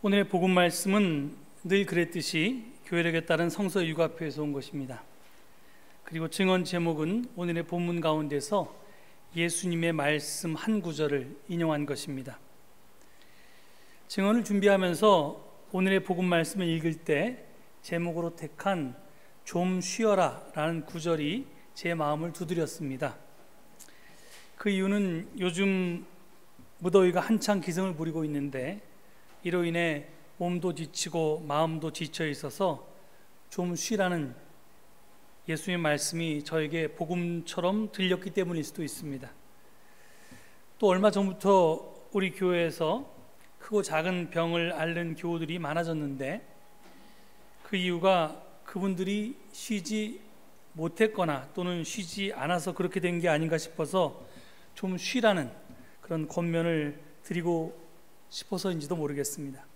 오늘의 복음 말씀은 늘 그랬듯이 교회력에 따른 성서 율법에서 온 것입니다. 그리고 증언 제목은 오늘의 본문 가운데서 예수님의 말씀 한 구절을 인용한 것입니다. 증언을 준비하면서 오늘의 복음 말씀을 읽을 때 제목으로 택한 좀 쉬어라 라는 구절이 제 마음을 두드렸습니다. 그 이유는 요즘 무더위가 한창 기승을 부리고 있는데 이로 인해 몸도 지치고 마음도 지쳐 있어서 좀 쉬라는 예수님의 말씀이 저에게 복음처럼 들렸기 때문일 수도 있습니다. 또 얼마 전부터 우리 교회에서 크고 작은 병을 앓는 교우들이 많아졌는데 그 이유가 그분들이 쉬지 못했거나 또는 쉬지 않아서 그렇게 된 게 아닌가 싶어서 좀 쉬라는 그런 권면을 드리고 싶어서인지도 모르겠습니다.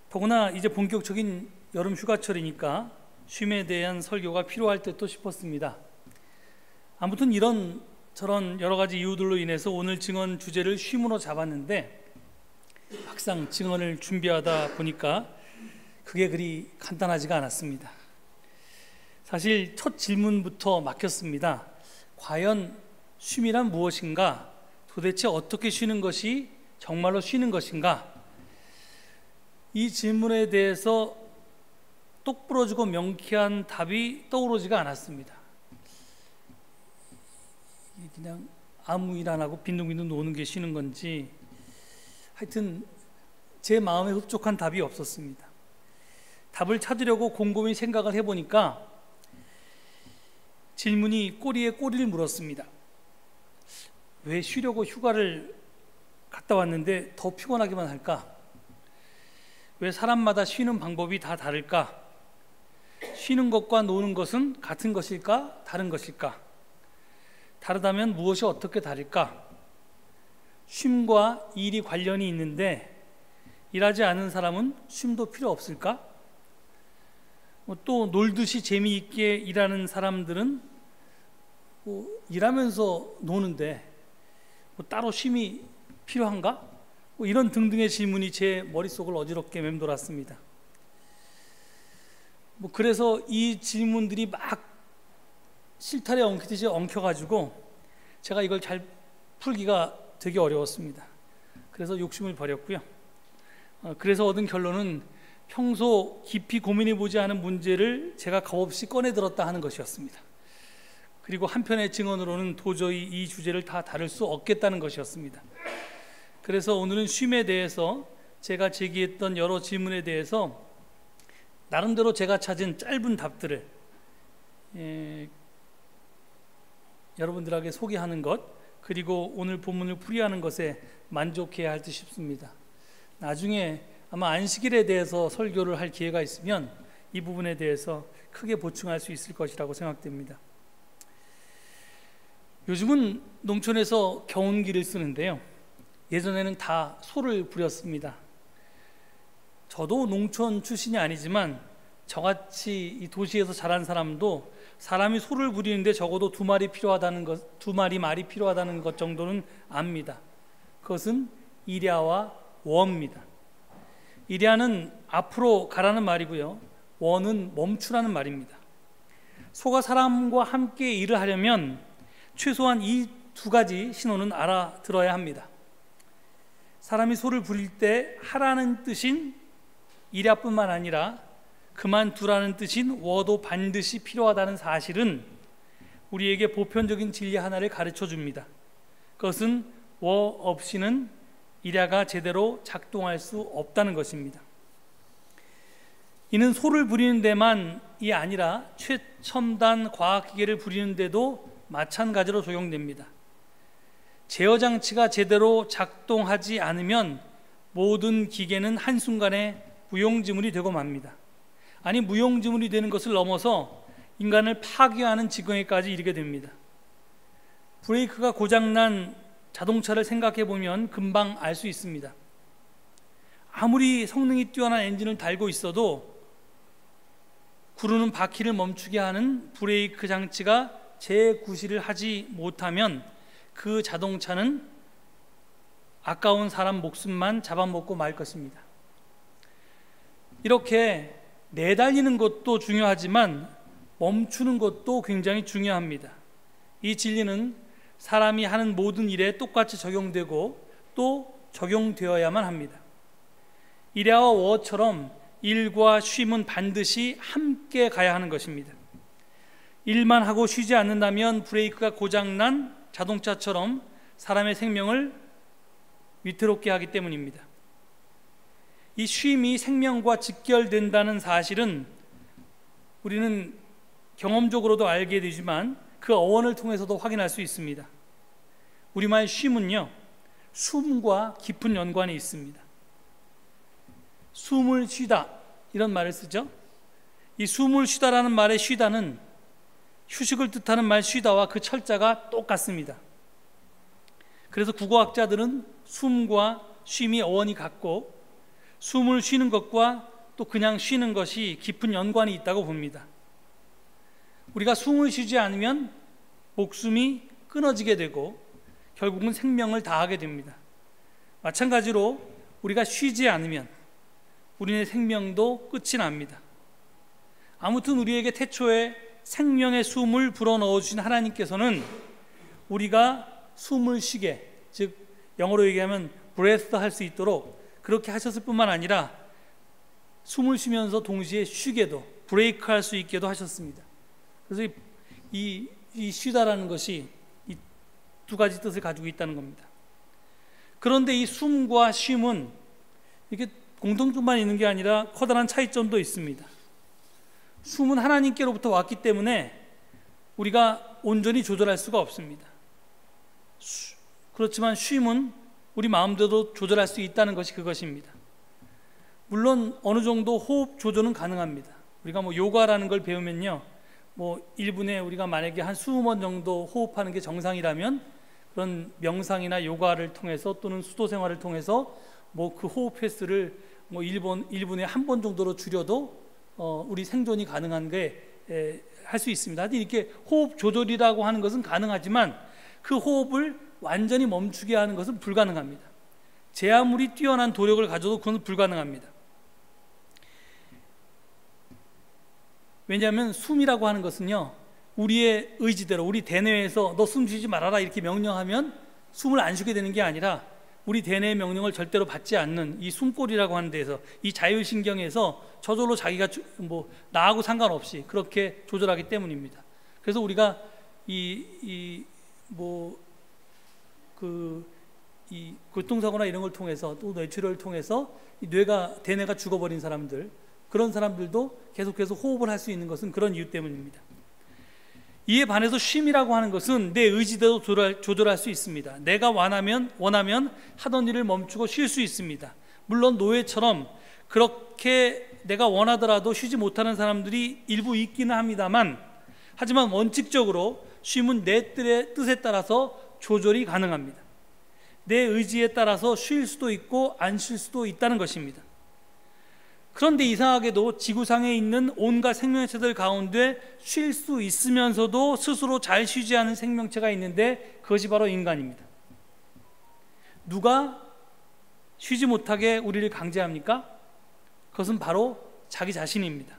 더구나 이제 본격적인 여름 휴가철이니까 쉼에 대한 설교가 필요할 듯도 싶었습니다. 아무튼 이런 저런 여러 가지 이유들로 인해서 오늘 증언 주제를 쉼으로 잡았는데 막상 증언을 준비하다 보니까 그게 그리 간단하지가 않았습니다. 사실 첫 질문부터 막혔습니다. 과연 쉼이란 무엇인가? 도대체 어떻게 쉬는 것이 정말로 쉬는 것인가? 이 질문에 대해서 똑부러지고 명쾌한 답이 떠오르지가 않았습니다. 그냥 아무 일 안 하고 빈둥빈둥 노는 게 쉬는 건지 하여튼 제 마음에 흡족한 답이 없었습니다. 답을 찾으려고 곰곰이 생각을 해보니까 질문이 꼬리에 꼬리를 물었습니다. 왜 쉬려고 휴가를 갔다 왔는데 더 피곤하기만 할까? 왜 사람마다 쉬는 방법이 다 다를까? 쉬는 것과 노는 것은 같은 것일까? 다른 것일까? 다르다면 무엇이 어떻게 다를까? 쉼과 일이 관련이 있는데 일하지 않은 사람은 쉼도 필요 없을까? 또 놀듯이 재미있게 일하는 사람들은 일하면서 노는데 따로 쉼이 필요한가? 이런 등등의 질문이 제 머릿속을 어지럽게 맴돌았습니다. 그래서 이 질문들이 막 실타래 엉키듯이 엉켜가지고 제가 이걸 잘 풀기가 되게 어려웠습니다. 그래서 욕심을 버렸고요. 그래서 얻은 결론은 평소 깊이 고민해보지 않은 문제를 제가 겁없이 꺼내들었다 하는 것이었습니다. 그리고 한편의 증언으로는 도저히 이 주제를 다 다룰 수 없겠다는 것이었습니다. 그래서 오늘은 쉼에 대해서 제가 제기했던 여러 질문에 대해서 나름대로 제가 찾은 짧은 답들을 여러분들에게 소개하는 것, 그리고 오늘 본문을 풀이하는 것에 만족해야 할 듯 싶습니다. 나중에 아마 안식일에 대해서 설교를 할 기회가 있으면 이 부분에 대해서 크게 보충할 수 있을 것이라고 생각됩니다. 요즘은 농촌에서 경운기를 쓰는데요, 예전에는 다 소를 부렸습니다. 저도 농촌 출신이 아니지만 저같이 이 도시에서 자란 사람도 사람이 소를 부리는데 적어도 두 마리 말이 필요하다는 것 정도는 압니다. 그것은 일야와 워입니다. 일야는 앞으로 가라는 말이고요, 워는 멈추라는 말입니다. 소가 사람과 함께 일을 하려면 최소한 이 두 가지 신호는 알아들어야 합니다. 사람이 소를 부릴 때 하라는 뜻인 일야뿐만 아니라 그만두라는 뜻인 워도 반드시 필요하다는 사실은 우리에게 보편적인 진리 하나를 가르쳐 줍니다. 그것은 워 없이는 일야가 제대로 작동할 수 없다는 것입니다. 이는 소를 부리는 데만이 아니라 최첨단 과학기계를 부리는 데도 마찬가지로 적용됩니다. 제어 장치가 제대로 작동하지 않으면 모든 기계는 한순간에 무용지물이 되고 맙니다. 아니, 무용지물이 되는 것을 넘어서 인간을 파괴하는 지경에까지 이르게 됩니다. 브레이크가 고장난 자동차를 생각해 보면 금방 알 수 있습니다. 아무리 성능이 뛰어난 엔진을 달고 있어도 구르는 바퀴를 멈추게 하는 브레이크 장치가 재구시를 하지 못하면 그 자동차는 아까운 사람 목숨만 잡아먹고 말 것입니다. 이렇게 내달리는 것도 중요하지만 멈추는 것도 굉장히 중요합니다. 이 진리는 사람이 하는 모든 일에 똑같이 적용되고 또 적용되어야만 합니다. 일야와 워처럼 일과 쉼은 반드시 함께 가야 하는 것입니다. 일만 하고 쉬지 않는다면 브레이크가 고장난 자동차처럼 사람의 생명을 위태롭게 하기 때문입니다. 이 쉼이 생명과 직결된다는 사실은 우리는 경험적으로도 알게 되지만 그 어원을 통해서도 확인할 수 있습니다. 우리말 쉼은요, 숨과 깊은 연관이 있습니다. 숨을 쉬다, 이런 말을 쓰죠. 이 숨을 쉬다라는 말의 쉬다는 휴식을 뜻하는 말 쉬다와 그 철자가 똑같습니다. 그래서 국어학자들은 숨과 쉼이 어원이 같고 숨을 쉬는 것과 또 그냥 쉬는 것이 깊은 연관이 있다고 봅니다. 우리가 숨을 쉬지 않으면 목숨이 끊어지게 되고 결국은 생명을 다하게 됩니다. 마찬가지로 우리가 쉬지 않으면 우리의 생명도 끝이 납니다. 아무튼 우리에게 태초에 생명의 숨을 불어넣어 주신 하나님께서는 우리가 숨을 쉬게, 즉 영어로 얘기하면 breath 할 수 있도록 그렇게 하셨을 뿐만 아니라 숨을 쉬면서 동시에 쉬게도, 브레이크 할 수 있게도 하셨습니다. 그래서 이 쉬다라는 것이 이 두 가지 뜻을 가지고 있다는 겁니다. 그런데 이 숨과 쉼은 이게 공통점만 있는 게 아니라 커다란 차이점도 있습니다. 숨은 하나님께로부터 왔기 때문에 우리가 온전히 조절할 수가 없습니다. 그렇지만 쉼은 우리 마음대로 조절할 수 있다는 것이 그것입니다. 물론 어느 정도 호흡 조절은 가능합니다. 우리가 요가라는 걸 배우면요, 1분에 우리가 만약에 한 20번 정도 호흡하는 게 정상이라면 그런 명상이나 요가를 통해서 또는 수도 생활을 통해서 그 호흡 횟수를 1분에 한 번 정도로 줄여도 우리 생존이 가능한 게 할 수 있습니다. 하여튼 이렇게 호흡 조절이라고 하는 것은 가능하지만 그 호흡을 완전히 멈추게 하는 것은 불가능합니다. 제 아무리 뛰어난 도력을 가져도 그건 불가능합니다. 왜냐하면 숨이라고 하는 것은요, 우리의 의지대로, 우리 대뇌에서 너 숨 쉬지 말아라 이렇게 명령하면 숨을 안 쉬게 되는 게 아니라 우리 대뇌의 명령을 절대로 받지 않는 이 숨골이라고 하는 데에서, 이 자율신경에서 저절로 자기가 나하고 상관없이 그렇게 조절하기 때문입니다. 그래서 우리가 이 교통사고나 이런 걸 통해서 또 뇌출혈을 통해서 이 대뇌가 죽어버린 사람들, 그런 사람들도 계속해서 호흡을 할 수 있는 것은 그런 이유 때문입니다. 이에 반해서 쉼이라고 하는 것은 내 의지대로 조절할 수 있습니다. 내가 원하면 하던 일을 멈추고 쉴 수 있습니다. 물론 노예처럼 그렇게 내가 원하더라도 쉬지 못하는 사람들이 일부 있기는 합니다만, 하지만 원칙적으로 쉼은 내 뜻에 따라서 조절이 가능합니다. 내 의지에 따라서 쉴 수도 있고 안 쉴 수도 있다는 것입니다. 그런데 이상하게도 지구상에 있는 온갖 생명체들 가운데 쉴 수 있으면서도 스스로 잘 쉬지 않은 생명체가 있는데 그것이 바로 인간입니다. 누가 쉬지 못하게 우리를 강제합니까? 그것은 바로 자기 자신입니다.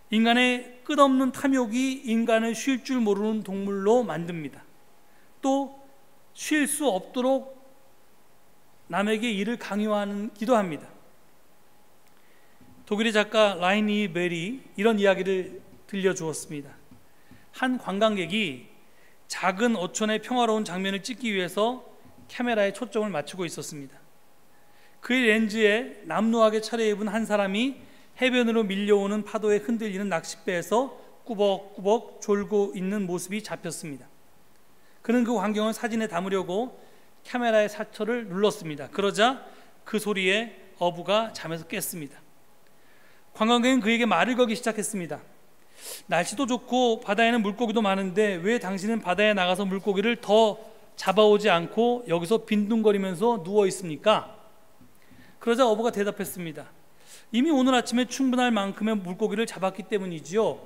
인간의 끝없는 탐욕이 인간을 쉴 줄 모르는 동물로 만듭니다. 또 쉴 수 없도록 남에게 일을 강요하기도 합니다. 독일의 작가 라이니 베리 이런 이야기를 들려주었습니다. 한 관광객이 작은 어촌의 평화로운 장면을 찍기 위해서 카메라에 초점을 맞추고 있었습니다. 그의 렌즈에 남루하게 차려입은 한 사람이 해변으로 밀려오는 파도에 흔들리는 낚싯배에서 꾸벅꾸벅 졸고 있는 모습이 잡혔습니다. 그는 그 광경을 사진에 담으려고 카메라의 사철을 눌렀습니다. 그러자 그 소리에 어부가 잠에서 깼습니다. 관광객은 그에게 말을 걸기 시작했습니다. 날씨도 좋고 바다에는 물고기도 많은데 왜 당신은 바다에 나가서 물고기를 더 잡아오지 않고 여기서 빈둥거리면서 누워 있습니까? 그러자 어부가 대답했습니다. 이미 오늘 아침에 충분할 만큼의 물고기를 잡았기 때문이지요.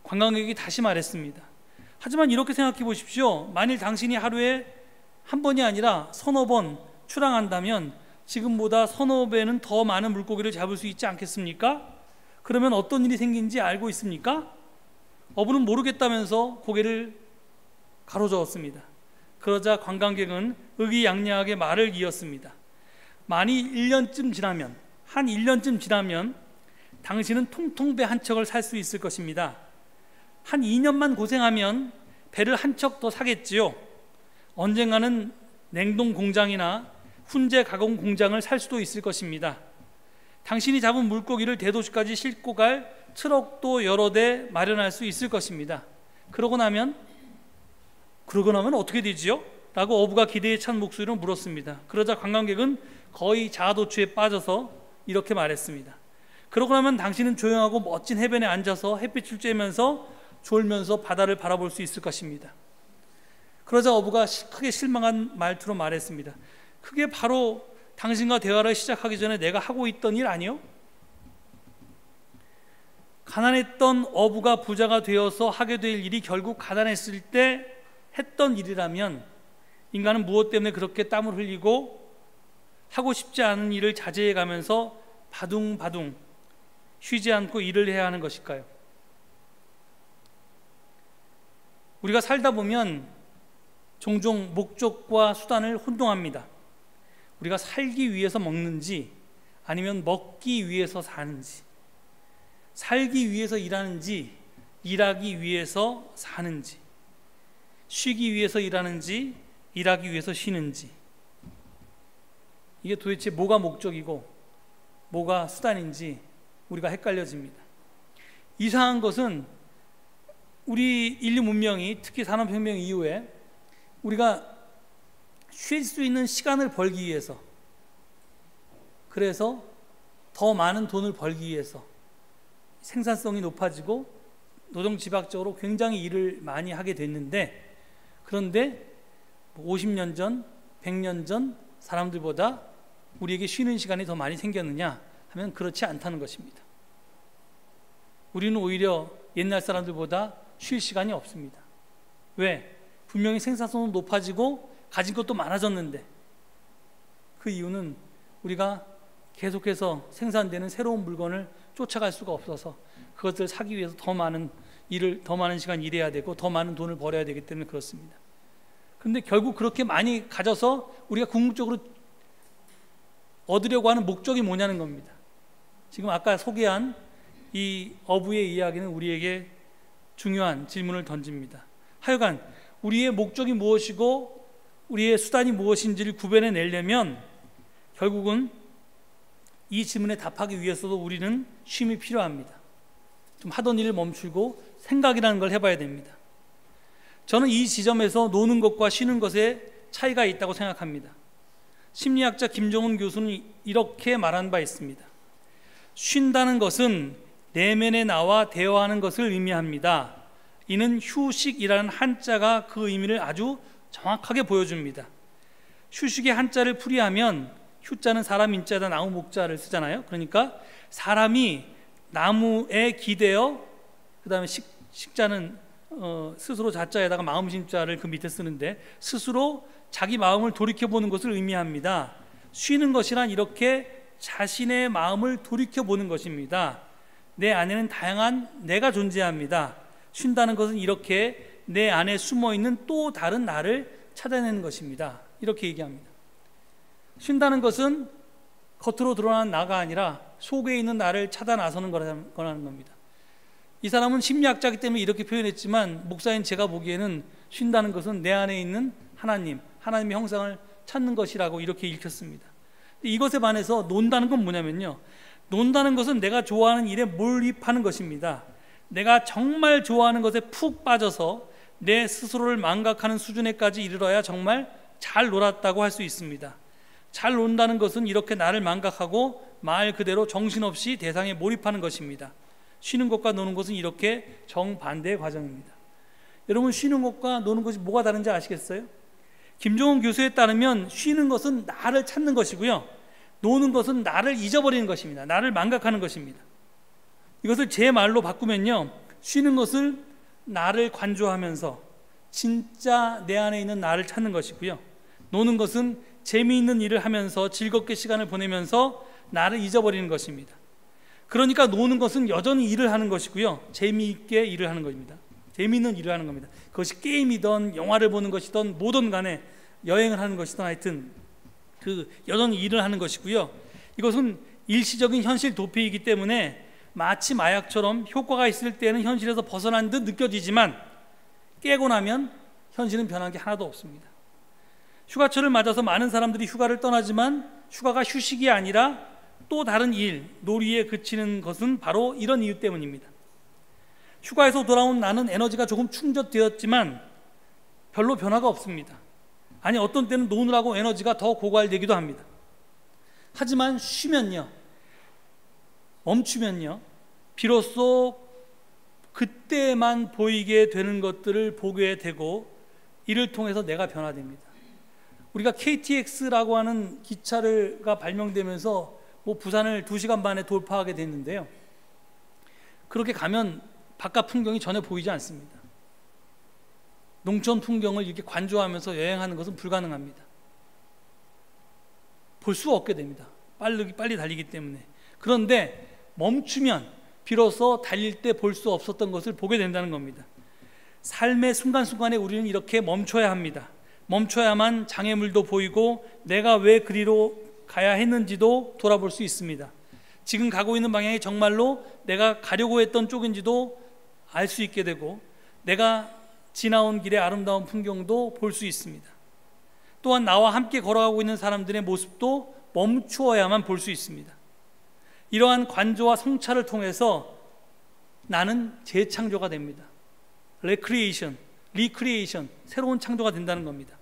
관광객이 다시 말했습니다. 하지만 이렇게 생각해 보십시오. 만일 당신이 하루에 한 번이 아니라 서너 번 출항한다면 지금보다 서너 배는 더 많은 물고기를 잡을 수 있지 않겠습니까? 그러면 어떤 일이 생긴지 알고 있습니까? 어부는 모르겠다면서 고개를 가로저었습니다. 그러자 관광객은 의기양양하게 말을 이었습니다. 만이 1년쯤 지나면, 한 1년쯤 지나면 당신은 통통배 한 척을 살 수 있을 것입니다. 한 2년만 고생하면 배를 한 척 더 사겠지요. 언젠가는 냉동 공장이나 훈제 가공 공장을 살 수도 있을 것입니다. 당신이 잡은 물고기를 대도시까지 싣고 갈 트럭도 여러 대 마련할 수 있을 것입니다. 그러고 나면 어떻게 되지요? 라고 어부가 기대에 찬 목소리로 물었습니다. 그러자 관광객은 거의 자아도취에 빠져서 이렇게 말했습니다. 그러고 나면 당신은 조용하고 멋진 해변에 앉아서 햇빛을 쬐면서 졸면서 바다를 바라볼 수 있을 것입니다. 그러자 어부가 크게 실망한 말투로 말했습니다. 그게 바로 당신과 대화를 시작하기 전에 내가 하고 있던 일 아니요? 가난했던 어부가 부자가 되어서 하게 될 일이 결국 가난했을 때 했던 일이라면 인간은 무엇 때문에 그렇게 땀을 흘리고 하고 싶지 않은 일을 자제해 가면서 바둥바둥 쉬지 않고 일을 해야 하는 것일까요? 우리가 살다 보면 종종 목적과 수단을 혼동합니다. 우리가 살기 위해서 먹는지 아니면 먹기 위해서 사는지, 살기 위해서 일하는지 일하기 위해서 사는지, 쉬기 위해서 일하는지 일하기 위해서 쉬는지, 이게 도대체 뭐가 목적이고 뭐가 수단인지 우리가 헷갈려집니다. 이상한 것은 우리 인류 문명이 특히 산업혁명 이후에 우리가 쉴 수 있는 시간을 벌기 위해서, 그래서 더 많은 돈을 벌기 위해서 생산성이 높아지고 노동집약적으로 굉장히 일을 많이 하게 됐는데, 그런데 50년 전, 100년 전 사람들보다 우리에게 쉬는 시간이 더 많이 생겼느냐 하면 그렇지 않다는 것입니다. 우리는 오히려 옛날 사람들보다 쉴 시간이 없습니다. 왜? 분명히 생산성은 높아지고 가진 것도 많아졌는데, 그 이유는 우리가 계속해서 생산되는 새로운 물건을 쫓아갈 수가 없어서 그것을 사기 위해서 더 많은 시간 일해야 되고 더 많은 돈을 벌어야 되기 때문에 그렇습니다. 그런데 결국 그렇게 많이 가져서 우리가 궁극적으로 얻으려고 하는 목적이 뭐냐는 겁니다. 지금 아까 소개한 이 어부의 이야기는 우리에게 중요한 질문을 던집니다. 하여간 우리의 목적이 무엇이고 우리의 수단이 무엇인지를 구별해 내려면 결국은 이 질문에 답하기 위해서도 우리는 쉼이 필요합니다. 좀 하던 일을 멈추고 생각이라는 걸 해봐야 됩니다. 저는 이 지점에서 노는 것과 쉬는 것에 차이가 있다고 생각합니다. 심리학자 김종훈 교수는 이렇게 말한 바 있습니다. 쉰다는 것은 내면의 나와 대화하는 것을 의미합니다. 이는 휴식이라는 한자가 그 의미를 아주 정확하게 보여줍니다. 휴식의 한자를 풀이하면, 휴자는 사람 인자에다 나무 목자를 쓰잖아요. 그러니까 사람이 나무에 기대어, 그 다음에 식자는 스스로 자자에다가 마음 심자를 그 밑에 쓰는데 스스로 자기 마음을 돌이켜보는 것을 의미합니다. 쉬는 것이란 이렇게 자신의 마음을 돌이켜보는 것입니다. 내 안에는 다양한 내가 존재합니다. 쉰다는 것은 이렇게 내 안에 숨어있는 또 다른 나를 찾아내는 것입니다. 이렇게 얘기합니다. 쉰다는 것은 겉으로 드러나는 나가 아니라 속에 있는 나를 찾아 나서는 거라는 겁니다. 이 사람은 심리학자이기 때문에 이렇게 표현했지만 목사인 제가 보기에는 쉰다는 것은 내 안에 있는 하나님의 형상을 찾는 것이라고 이렇게 읽혔습니다. 이것에 반해서 논다는 건 뭐냐면요, 논다는 것은 내가 좋아하는 일에 몰입하는 것입니다. 내가 정말 좋아하는 것에 푹 빠져서 내 스스로를 망각하는 수준에까지 이르러야 정말 잘 놀았다고 할 수 있습니다. 잘 논다는 것은 이렇게 나를 망각하고 말 그대로 정신없이 대상에 몰입하는 것입니다. 쉬는 것과 노는 것은 이렇게 정반대의 과정입니다. 여러분, 쉬는 것과 노는 것이 뭐가 다른지 아시겠어요? 김종훈 교수에 따르면 쉬는 것은 나를 찾는 것이고요, 노는 것은 나를 잊어버리는 것입니다. 나를 망각하는 것입니다. 이것을 제 말로 바꾸면요, 쉬는 것을 나를 관조하면서 진짜 내 안에 있는 나를 찾는 것이고요, 노는 것은 재미있는 일을 하면서 즐겁게 시간을 보내면서 나를 잊어버리는 것입니다. 그러니까 노는 것은 여전히 일을 하는 것이고요, 재미있게 일을 하는 것입니다. 재미있는 일을 하는 겁니다. 그것이 게임이든 영화를 보는 것이든 뭐든 간에 여행을 하는 것이든 하여튼 여전히 일을 하는 것이고요, 이것은 일시적인 현실 도피이기 때문에 마치 마약처럼 효과가 있을 때는 현실에서 벗어난 듯 느껴지지만 깨고 나면 현실은 변한 게 하나도 없습니다. 휴가철을 맞아서 많은 사람들이 휴가를 떠나지만 휴가가 휴식이 아니라 또 다른 일, 놀이에 그치는 것은 바로 이런 이유 때문입니다. 휴가에서 돌아온 나는 에너지가 조금 충전되었지만 별로 변화가 없습니다. 아니, 어떤 때는 노느라고 에너지가 더 고갈되기도 합니다. 하지만 쉬면요, 멈추면요, 비로소 그때만 보이게 되는 것들을 보게 되고 이를 통해서 내가 변화됩니다. 우리가 KTX라고 하는 기차가 발명되면서 부산을 2시간 반에 돌파하게 됐는데요, 그렇게 가면 바깥 풍경이 전혀 보이지 않습니다. 농촌 풍경을 이렇게 관조하면서 여행하는 것은 불가능합니다. 볼 수 없게 됩니다. 빨리 달리기 때문에. 그런데 멈추면 비로소 달릴 때 볼 수 없었던 것을 보게 된다는 겁니다. 삶의 순간순간에 우리는 이렇게 멈춰야 합니다. 멈춰야만 장애물도 보이고 내가 왜 그리로 가야 했는지도 돌아볼 수 있습니다. 지금 가고 있는 방향이 정말로 내가 가려고 했던 쪽인지도 알 수 있게 되고 내가 지나온 길의 아름다운 풍경도 볼 수 있습니다. 또한 나와 함께 걸어가고 있는 사람들의 모습도 멈추어야만 볼 수 있습니다. 이러한 관조와 성찰을 통해서 나는 재창조가 됩니다. 리크리에이션, 새로운 창조가 된다는 겁니다.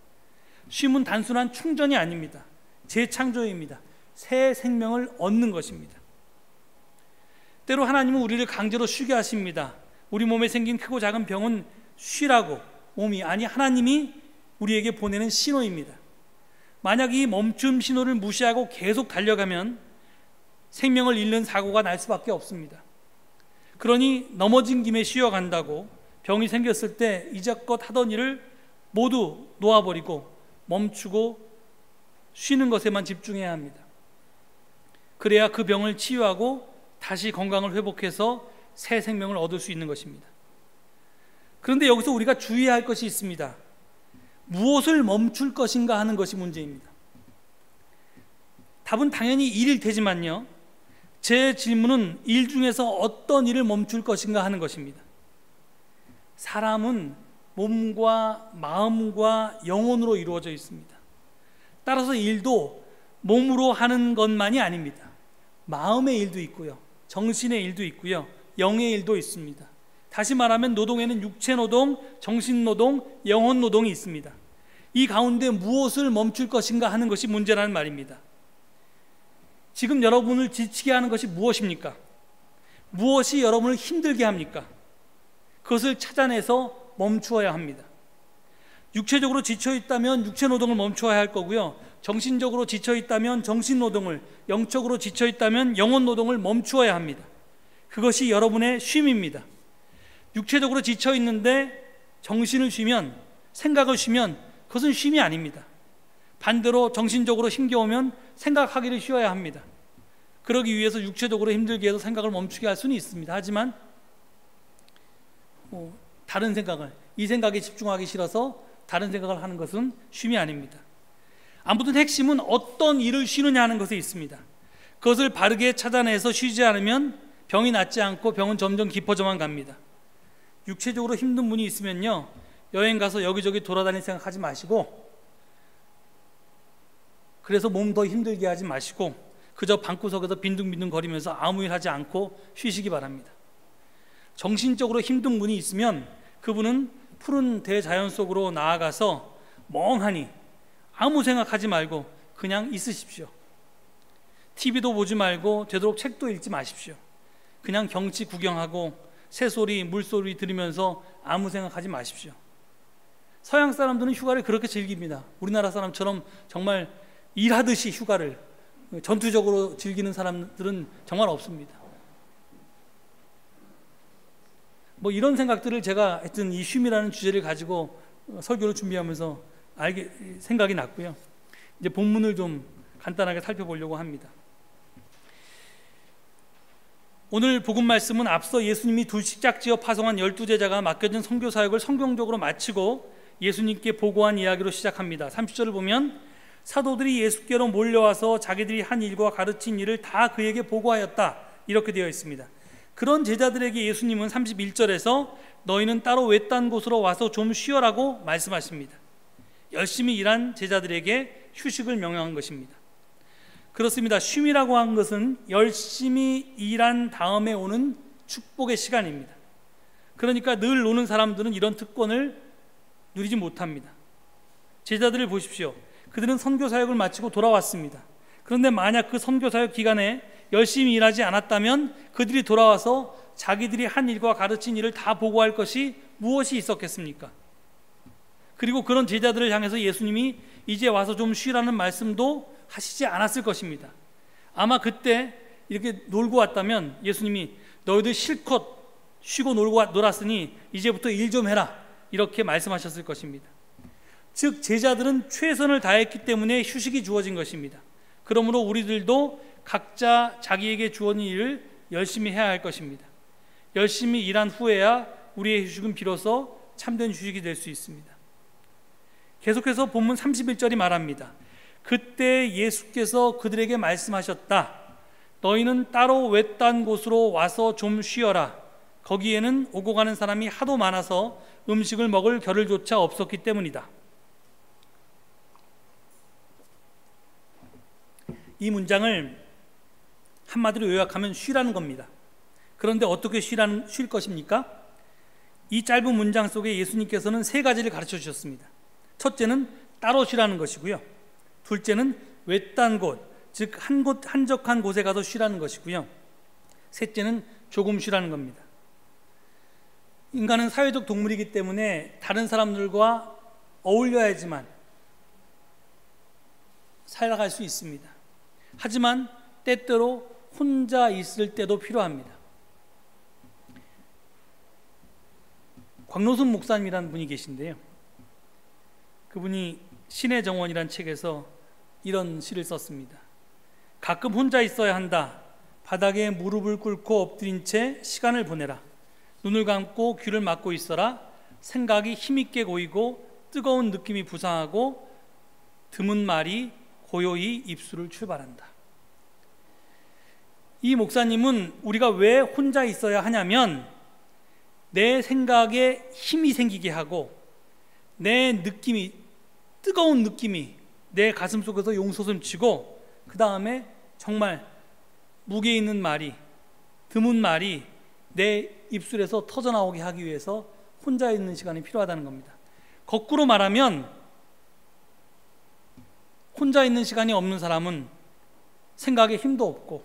쉼은 단순한 충전이 아닙니다. 재창조입니다. 새 생명을 얻는 것입니다. 때로 하나님은 우리를 강제로 쉬게 하십니다. 우리 몸에 생긴 크고 작은 병은 쉬라고 하나님이 우리에게 보내는 신호입니다. 만약 이 멈춤 신호를 무시하고 계속 달려가면 생명을 잃는 사고가 날 수밖에 없습니다. 그러니 넘어진 김에 쉬어간다고 병이 생겼을 때 이제껏 하던 일을 모두 놓아버리고 멈추고 쉬는 것에만 집중해야 합니다. 그래야 그 병을 치유하고 다시 건강을 회복해서 새 생명을 얻을 수 있는 것입니다. 그런데 여기서 우리가 주의해야 할 것이 있습니다. 무엇을 멈출 것인가 하는 것이 문제입니다. 답은 당연히 일일 테지만요, 제 질문은 일 중에서 어떤 일을 멈출 것인가 하는 것입니다. 사람은 몸과 마음과 영혼으로 이루어져 있습니다. 따라서 일도 몸으로 하는 것만이 아닙니다. 마음의 일도 있고요, 정신의 일도 있고요, 영의 일도 있습니다. 다시 말하면 노동에는 육체 노동, 정신 노동, 영혼 노동이 있습니다. 이 가운데 무엇을 멈출 것인가 하는 것이 문제라는 말입니다. 지금 여러분을 지치게 하는 것이 무엇입니까? 무엇이 여러분을 힘들게 합니까? 그것을 찾아내서 멈추어야 합니다. 육체적으로 지쳐있다면 육체 노동을 멈추어야 할 거고요, 정신적으로 지쳐있다면 정신 노동을, 영적으로 지쳐있다면 영혼 노동을 멈추어야 합니다. 그것이 여러분의 쉼입니다. 육체적으로 지쳐있는데 정신을 쉬면, 생각을 쉬면 그것은 쉼이 아닙니다. 반대로 정신적으로 힘겨우면 생각하기를 쉬어야 합니다. 그러기 위해서 육체적으로 힘들게 해서 생각을 멈추게 할 수는 있습니다. 하지만 다른 생각을, 이 생각에 집중하기 싫어서 다른 생각을 하는 것은 쉼이 아닙니다. 아무튼 핵심은 어떤 일을 쉬느냐 하는 것에 있습니다. 그것을 바르게 찾아내서 쉬지 않으면 병이 낫지 않고 병은 점점 깊어져만 갑니다. 육체적으로 힘든 분이 있으면요, 여행 가서 여기저기 돌아다닐 생각하지 마시고, 그래서 몸 더 힘들게 하지 마시고 그저 방구석에서 빈둥빈둥 거리면서 아무 일 하지 않고 쉬시기 바랍니다. 정신적으로 힘든 분이 있으면 그분은 푸른 대자연 속으로 나아가서 멍하니 아무 생각하지 말고 그냥 있으십시오. TV도 보지 말고 되도록 책도 읽지 마십시오. 그냥 경치 구경하고 새소리, 물소리 들으면서 아무 생각하지 마십시오. 서양 사람들은 휴가를 그렇게 즐깁니다. 우리나라 사람처럼 정말 일하듯이 휴가를 전투적으로 즐기는 사람들은 정말 없습니다. 이런 생각들을 제가 하여튼 이 쉼이라는 주제를 가지고 설교를 준비하면서 생각이 났고요. 이제 본문을 좀 간단하게 살펴보려고 합니다. 오늘 복음 말씀은 앞서 예수님이 둘씩짝지어 파송한 12제자가 맡겨진 선교 사역을 성경적으로 마치고 예수님께 보고한 이야기로 시작합니다. 30절을 보면 사도들이 예수께로 몰려와서 자기들이 한 일과 가르친 일을 다 그에게 보고하였다, 이렇게 되어 있습니다. 그런 제자들에게 예수님은 31절에서 너희는 따로 외딴 곳으로 와서 좀 쉬어라고 말씀하십니다. 열심히 일한 제자들에게 휴식을 명령한 것입니다. 그렇습니다. 쉼이라고 한 것은 열심히 일한 다음에 오는 축복의 시간입니다. 그러니까 늘 노는 사람들은 이런 특권을 누리지 못합니다. 제자들을 보십시오. 그들은 선교 사역을 마치고 돌아왔습니다. 그런데 만약 그 선교 사역 기간에 열심히 일하지 않았다면 그들이 돌아와서 자기들이 한 일과 가르친 일을 다 보고할 것이 무엇이 있었겠습니까? 그리고 그런 제자들을 향해서 예수님이 이제 와서 좀 쉬라는 말씀도 하시지 않았을 것입니다. 아마 그때 이렇게 놀고 왔다면 예수님이 너희들 실컷 쉬고 놀았으니 이제부터 일 좀 해라, 이렇게 말씀하셨을 것입니다. 즉 제자들은 최선을 다했기 때문에 휴식이 주어진 것입니다. 그러므로 우리들도 각자 자기에게 주어진 일을 열심히 해야 할 것입니다. 열심히 일한 후에야 우리의 휴식은 비로소 참된 휴식이 될 수 있습니다. 계속해서 본문 31절이 말합니다. 그때 예수께서 그들에게 말씀하셨다. 너희는 따로 외딴 곳으로 와서 좀 쉬어라. 거기에는 오고 가는 사람이 하도 많아서 음식을 먹을 겨를조차 없었기 때문이다. 이 문장을 한마디로 요약하면 쉬라는 겁니다. 그런데 어떻게 쉴 것입니까? 이 짧은 문장 속에 예수님께서는 세 가지를 가르쳐 주셨습니다. 첫째는 따로 쉬라는 것이고요. 둘째는 외딴 곳, 즉 한적한 곳에 가서 쉬라는 것이고요. 셋째는 조금 쉬라는 겁니다. 인간은 사회적 동물이기 때문에 다른 사람들과 어울려야지만 살아갈 수 있습니다. 하지만 때때로 혼자 있을 때도 필요합니다. 광노순 목사님이라는 분이 계신데요, 그분이 신의 정원이라는 책에서 이런 시를 썼습니다. 가끔 혼자 있어야 한다. 바닥에 무릎을 꿇고 엎드린 채 시간을 보내라. 눈을 감고 귀를 막고 있어라. 생각이 힘있게 고이고 뜨거운 느낌이 부상하고 드문 말이 고요히 입술을 출발한다. 이 목사님은 우리가 왜 혼자 있어야 하냐면 내 생각에 힘이 생기게 하고 내 느낌이, 뜨거운 느낌이 내 가슴 속에서 용솟음치고 그 다음에 정말 무게 있는 말이, 드문 말이 내 입술에서 터져나오게 하기 위해서 혼자 있는 시간이 필요하다는 겁니다. 거꾸로 말하면 혼자 있는 시간이 없는 사람은 생각에 힘도 없고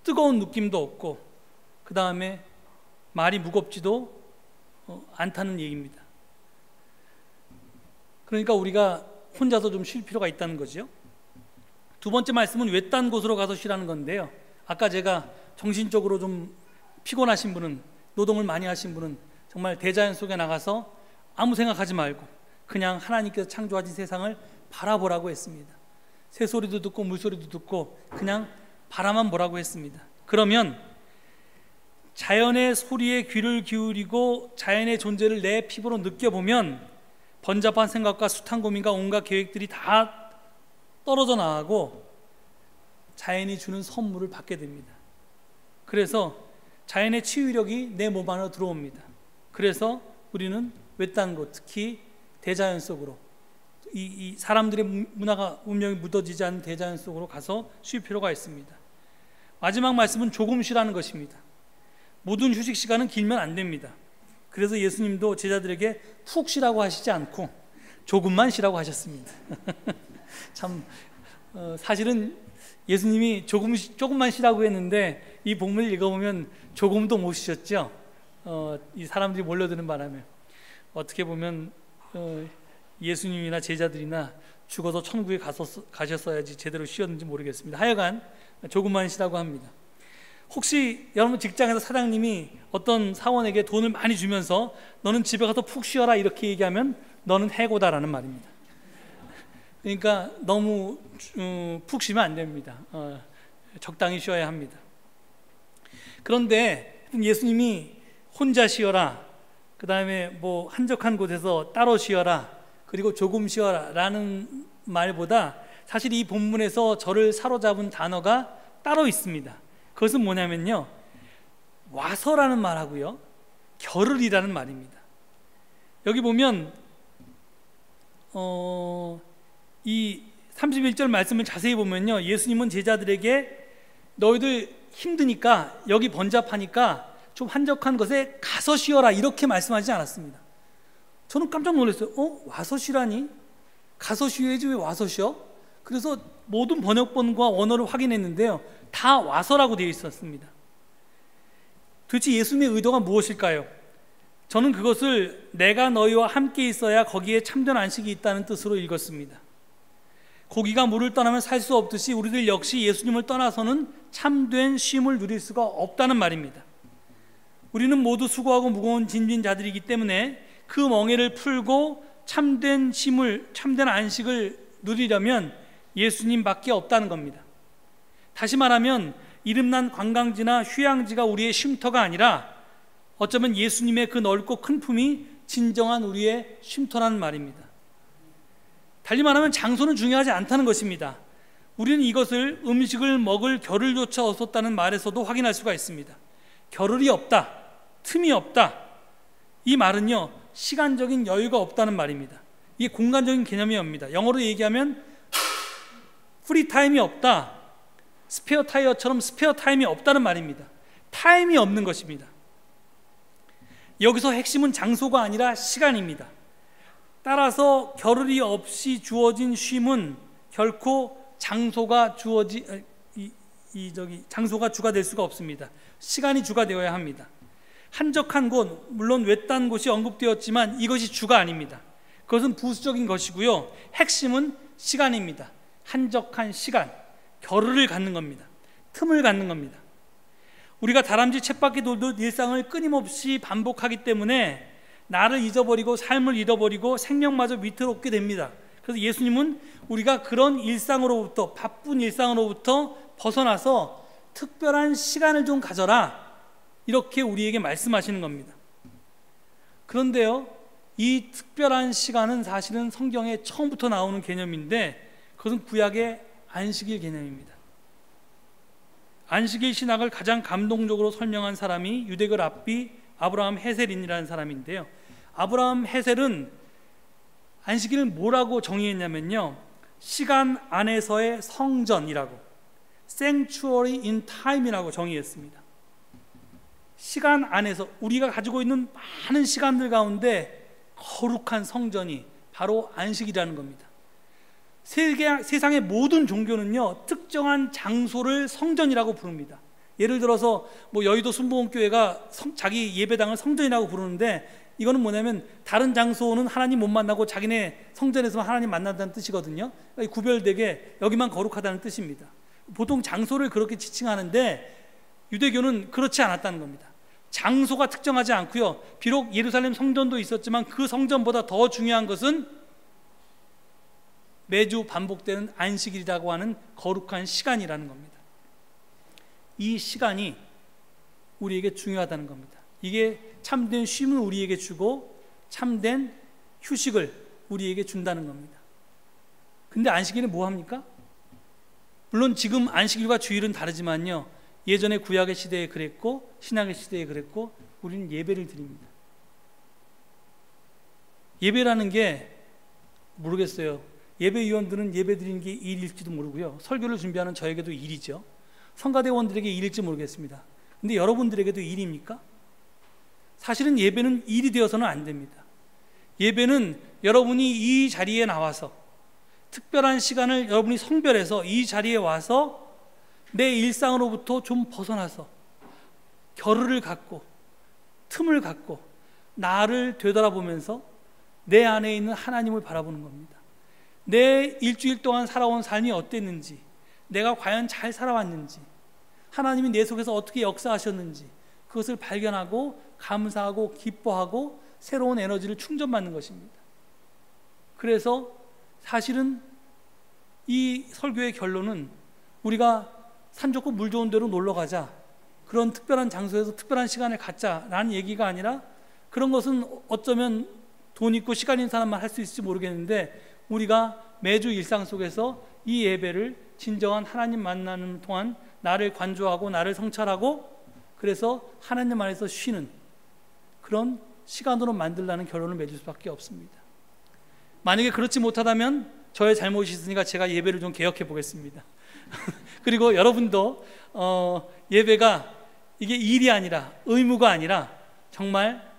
뜨거운 느낌도 없고 그 다음에 말이 무겁지도 않다는 얘기입니다. 그러니까 우리가 혼자서 좀 쉴 필요가 있다는 거죠. 두 번째 말씀은 외딴 곳으로 가서 쉬라는 건데요, 아까 제가 정신적으로 좀 피곤하신 분은, 노동을 많이 하신 분은 정말 대자연 속에 나가서 아무 생각하지 말고 그냥 하나님께서 창조하신 세상을 바라보라고 했습니다. 새소리도 듣고 물소리도 듣고 그냥 바라만 보라고 했습니다. 그러면 자연의 소리에 귀를 기울이고 자연의 존재를 내 피부로 느껴보면 번잡한 생각과 숱한 고민과 온갖 계획들이 다 떨어져 나가고 자연이 주는 선물을 받게 됩니다. 그래서 자연의 치유력이 내 몸 안으로 들어옵니다. 그래서 우리는 외딴 곳, 특히 대자연 속으로, 이 사람들의 문화가 운명이 묻어지지 않은 대자연 속으로 가서 쉴 필요가 있습니다. 마지막 말씀은 조금 쉬라는 것입니다. 모든 휴식 시간은 길면 안 됩니다. 그래서 예수님도 제자들에게 푹 쉬라고 하시지 않고 조금만 쉬라고 하셨습니다. 참 사실은 예수님이 조금만 쉬라고 했는데 이 본문을 읽어보면 조금도 못 쉬셨죠. 이 사람들이 몰려드는 바람에 어떻게 보면 예수님이나 제자들이나 죽어서 천국에 가셨어야지 제대로 쉬었는지 모르겠습니다. 하여간 조금만 쉬라고 합니다. 혹시 여러분 직장에서 사장님이 어떤 사원에게 돈을 많이 주면서 너는 집에 가서 푹 쉬어라 이렇게 얘기하면 너는 해고다라는 말입니다. 그러니까 너무 푹 쉬면 안 됩니다. 적당히 쉬어야 합니다. 그런데 예수님이 혼자 쉬어라, 그 다음에 뭐 한적한 곳에서 따로 쉬어라, 그리고 조금 쉬어라 라는 말보다 사실 이 본문에서 저를 사로잡은 단어가 따로 있습니다. 그것은 뭐냐면요, 와서라는 말하고요, 겨를이라는 말입니다. 여기 보면 이 31절 말씀을 자세히 보면요, 예수님은 제자들에게 너희들 힘드니까, 여기 번잡하니까 좀 한적한 곳에 가서 쉬어라 이렇게 말씀하지 않았습니다. 저는 깜짝 놀랐어요. 와서 쉬라니? 가서 쉬어야지 왜 와서 쉬어? 그래서 모든 번역본과 원어를 확인했는데요, 다 와서라고 되어 있었습니다. 도대체 예수님의 의도가 무엇일까요? 저는 그것을 내가 너희와 함께 있어야 거기에 참된 안식이 있다는 뜻으로 읽었습니다. 고기가 물을 떠나면 살 수 없듯이 우리들 역시 예수님을 떠나서는 참된 쉼을 누릴 수가 없다는 말입니다. 우리는 모두 수고하고 무거운 짐진 자들이기 때문에 그 멍에를 풀고 참된 쉼을, 참된 안식을 누리려면 예수님밖에 없다는 겁니다. 다시 말하면 이름난 관광지나 휴양지가 우리의 쉼터가 아니라 어쩌면 예수님의 그 넓고 큰 품이 진정한 우리의 쉼터라는 말입니다. 달리 말하면 장소는 중요하지 않다는 것입니다. 우리는 이것을 음식을 먹을 겨를조차 없었다는 말에서도 확인할 수가 있습니다. 겨를이 없다, 틈이 없다, 이 말은요, 시간적인 여유가 없다는 말입니다. 이게 공간적인 개념입니다. 영어로 얘기하면 프리 타임이 없다, 스페어 타이어처럼 스페어 타임이 없다는 말입니다. 타임이 없는 것입니다. 여기서 핵심은 장소가 아니라 시간입니다. 따라서 겨를이 없이 주어진 쉼은 결코 장소가 장소가 주가 될 수가 없습니다. 시간이 주가 되어야 합니다. 한적한 곳, 물론 외딴 곳이 언급되었지만 이것이 주가 아닙니다. 그것은 부수적인 것이고요, 핵심은 시간입니다. 한적한 시간, 겨를을 갖는 겁니다. 틈을 갖는 겁니다. 우리가 다람쥐 쳇바퀴 돌듯 일상을 끊임없이 반복하기 때문에 나를 잊어버리고 삶을 잃어버리고 생명마저 위태롭게 됩니다. 그래서 예수님은 우리가 그런 일상으로부터, 바쁜 일상으로부터 벗어나서 특별한 시간을 좀 가져라, 이렇게 우리에게 말씀하시는 겁니다. 그런데요, 이 특별한 시간은 사실은 성경에 처음부터 나오는 개념인데 그것은 구약의 안식일 개념입니다. 안식일 신학을 가장 감동적으로 설명한 사람이 유대교 랍비 아브라함 헤셀인이라는 사람인데요, 아브라함 헤셀은 안식일을 뭐라고 정의했냐면요, 시간 안에서의 성전이라고, Sanctuary in Time이라고 정의했습니다. 시간 안에서, 우리가 가지고 있는 많은 시간들 가운데 거룩한 성전이 바로 안식이라는 겁니다. 세상의 모든 종교는요, 특정한 장소를 성전이라고 부릅니다. 예를 들어서 뭐 여의도 순복음교회가 자기 예배당을 성전이라고 부르는데, 이거는 뭐냐면 다른 장소는 하나님 못 만나고 자기네 성전에서만 하나님 만난다는 뜻이거든요. 그러니까 구별되게 여기만 거룩하다는 뜻입니다. 보통 장소를 그렇게 지칭하는데 유대교는 그렇지 않았다는 겁니다. 장소가 특정하지 않고요, 비록 예루살렘 성전도 있었지만 그 성전보다 더 중요한 것은 매주 반복되는 안식일이라고 하는 거룩한 시간이라는 겁니다. 이 시간이 우리에게 중요하다는 겁니다. 이게 참된 쉼을 우리에게 주고 참된 휴식을 우리에게 준다는 겁니다. 근데 안식일은 뭐 합니까? 물론 지금 안식일과 주일은 다르지만요, 예전에 구약의 시대에 그랬고 신약의 시대에 그랬고, 우리는 예배를 드립니다. 예배라는 게 모르겠어요. 예배위원들은 예배 드리는 게 일일지도 모르고요, 설교를 준비하는 저에게도 일이죠. 성가대원들에게 일일지 모르겠습니다. 근데 여러분들에게도 일입니까? 사실은 예배는 일이 되어서는 안 됩니다. 예배는 여러분이 이 자리에 나와서, 특별한 시간을 여러분이 성별해서 이 자리에 와서 내 일상으로부터 좀 벗어나서 겨를을 갖고 틈을 갖고 나를 되돌아보면서 내 안에 있는 하나님을 바라보는 겁니다. 내 일주일 동안 살아온 삶이 어땠는지, 내가 과연 잘 살아왔는지, 하나님이 내 속에서 어떻게 역사하셨는지, 그것을 발견하고 감사하고 기뻐하고 새로운 에너지를 충전받는 것입니다. 그래서 사실은 이 설교의 결론은 우리가 산 좋고 물 좋은 데로 놀러 가자, 그런 특별한 장소에서 특별한 시간을 갖자라는 얘기가 아니라, 그런 것은 어쩌면 돈 있고 시간 있는 사람만 할 수 있을지 모르겠는데, 우리가 매주 일상 속에서 이 예배를 진정한 하나님 만나는 동안 나를 관조하고 나를 성찰하고, 그래서 하나님 안에서 쉬는 그런 시간으로 만들라는 결론을 맺을 수밖에 없습니다. 만약에 그렇지 못하다면 저의 잘못이 있으니까 제가 예배를 좀 개혁해 보겠습니다. 그리고 여러분도 예배가 이게 일이 아니라, 의무가 아니라 정말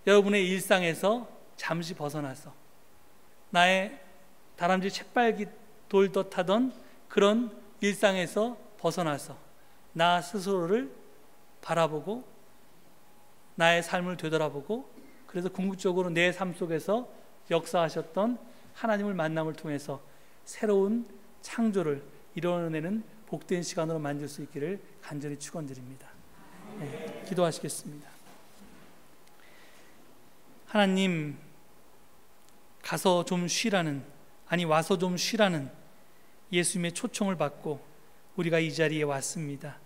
여러분의 일상에서 잠시 벗어나서 나의 다람쥐 책밟기 돌듯 하던 그런 일상에서 벗어나서 나 스스로를 바라보고 나의 삶을 되돌아보고, 그래서 궁극적으로 내 삶 속에서 역사하셨던 하나님을 만남을 통해서 새로운 창조를 이뤄내는 복된 시간으로 만들 수 있기를 간절히 축원드립니다. 네, 기도하시겠습니다. 하나님, 가서 좀 쉬라는, 아니 와서 좀 쉬라는 예수님의 초청을 받고 우리가 이 자리에 왔습니다.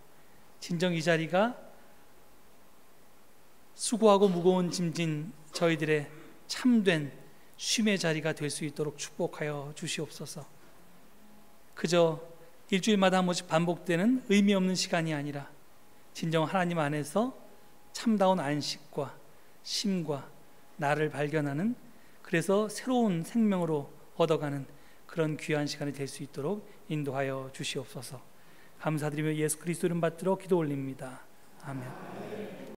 진정 이 자리가 수고하고 무거운 짐진 저희들의 참된 쉼의 자리가 될 수 있도록 축복하여 주시옵소서. 그저 일주일마다 한 번씩 반복되는 의미 없는 시간이 아니라 진정 하나님 안에서 참다운 안식과 쉼과 나를 발견하는, 그래서 새로운 생명으로 얻어가는 그런 귀한 시간이 될 수 있도록 인도하여 주시옵소서. 감사드리며 예수 그리스도 이름 받들어 기도 올립니다. 아멘.